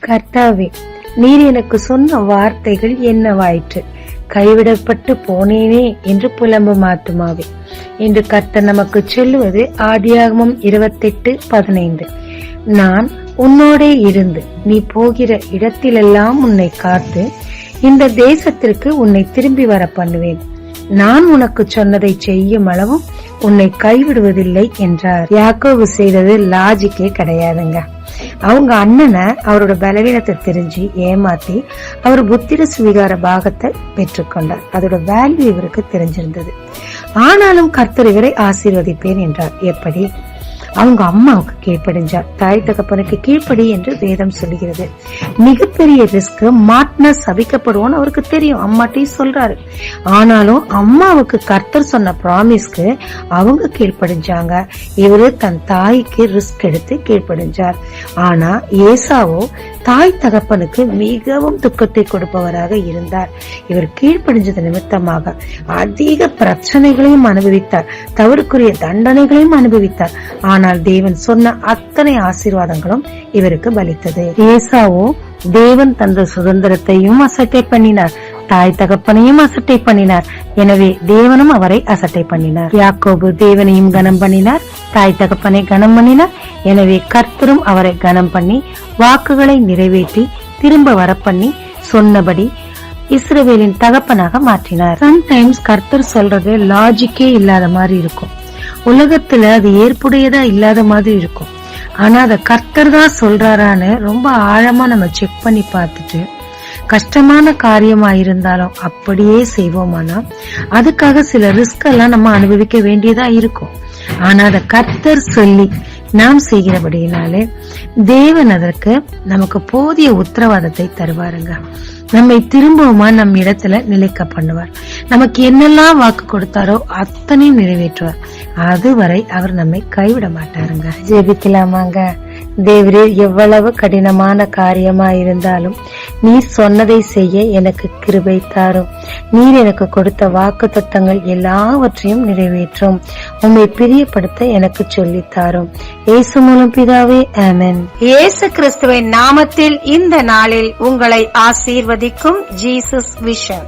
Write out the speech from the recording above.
கர்த்தாவே, நீர் எனக்கு சொன்ன வார்த்தைகள் என்னவாயிற்று? கைவிடப்பட்டு போனேனே என்று புலம்பும் ஆத்துமாவே, இன்று கர்த்தர் நமக்கு சொல்லுவது ஆதியாகமம் 28:15. நான் உன்னோடே இருந்து நீ போகிற இடத்திலெல்லாம் உன்னை காத்து இந்த தேசத்திற்கு உன்னை திரும்பி வர பண்ணுவேன். நான் உனக்கு சொன்னதை செய்யும் அளவும் உன்னை கைவிடுவதில்லை என்றார். யாக்கோபு செய்தது லாஜிக்கே கிடையாதுங்க. அவங்க அண்ணனை அவரோட பலவீனத்தை தெரிஞ்சு ஏமாத்தி அவர் புத்திர சுவீகார பாகத்தை பெற்றுக்கொண்டார். அதோட வேல்யூ இவருக்கு தெரிஞ்சிருந்தது. ஆனாலும் கர்த்தர் இவரை ஆசீர்வதிப்பேன் என்றார். எப்படி? அவங்க அம்மாவுக்கு கீழ்ப்படிஞ்சார். தாய் தகப்பனுக்கு கீழ்ப்படி என்று வேதம் சொல்லுகிறது. மிகப்பெரிய ரிஸ்க், மாட்டின சபிக்கப்படுவோன்னு அவருக்கு தெரியும், அம்மாட்டையும் சொல்றாரு. ஆனாலும் அம்மாவுக்கு கர்த்தர் சொன்ன ப்ராமிஸ்க்கு அவங்க கீழ்ப்படிஞ்சாங்க. இவரு தன் தாய்க்கு ரிஸ்க் எடுத்து கீழ்ப்படிஞ்சார். ஆனா ஏசாவோ தாய் தகப்பனுக்கு மிகவும் துக்கத்தை கொடுப்பவராக இருந்தார். இவர் கீழ்ப்படிஞ்சது நிமித்தமாக அதிக பிரச்சனைகளையும் அனுபவித்தார், தவறுக்குரிய தண்டனைகளையும் அனுபவித்தார். ஆனால் தேவன் சொன்ன அத்தனை ஆசீர்வாதங்களும் இவருக்கு பலித்தது. ஏசாவோ தேவன் தந்த சுதந்திரத்தையும் அசட்டை பண்ணினார், தாய் தகப்பனையும் அசட்டை பண்ணினார். எனவே தேவனும் அவரை அசட்டை பண்ணினார். யாக்கோபு தேவனையும் கனம் பண்ணினார், தாய் தகப்பனை கனம் பண்ணினார். எனவே கர்த்தரும் அவரை கனம் பண்ணி வாக்குகளை நிறைவேற்றி திரும்ப வர பண்ணி சொன்னபடி இஸ்ரவேலின் தகப்பனாக மாற்றினார். சம்டைம்ஸ் கர்த்தர் சொல்றது லாஜிக்கே இல்லாத மாதிரி இருக்கும், உலகத்துல அது ஏற்புடையதா இல்லாத மாதிரி இருக்கும். ஆனா அத கர்த்தர் தான் சொல்றாரான்னு ரொம்ப ஆழமா நம்ம செக் பண்ணி பார்த்துட்டு கஷ்டமான காரியமா இருந்தாலும் அப்படியே செய்வோமானா அதுக்காக சில ரிஸ்க் எல்லாம் நம்ம அனுபவிக்க வேண்டியதா இருக்கும். ஆனா அத கர்த்தர் சொல்லி நாம் செய்கிறபடியினாலே தேவன் அதற்கு நமக்கு போதிய உத்தரவாதத்தை தருவாருங்க. நம்மை திரும்பவுமா நம் இடத்துல நிலைக்க பண்ணுவார். நமக்கு என்னெல்லாம் வாக்கு கொடுத்தாரோ அத்தனையும் நிறைவேற்றுவார். அதுவரை அவர் நம்மை கைவிட மாட்டாருங்க. ஜெபிக்கலாமாங்க. தேவரே, எவ்வளவு கடினமான காரியமா இருந்தாலும் நீர் சொன்னதை செய்ய எனக்கு கிருபை தாரும். நீர் எனக்கு கொடுத்த வாக்கு தத்தங்கள் எல்லாவற்றையும் நிறைவேற்றும். உம்மை பிரியப்படுத்த எனக்கு சொல்லித்தாரும். இயேசு மூலம் பிதாவே, ஆமென். இயேசு கிறிஸ்துவின் நாமத்தில் இந்த நாளில் உங்களை ஆசீர்வதிக்கும் ஜீசஸ் விஷன்.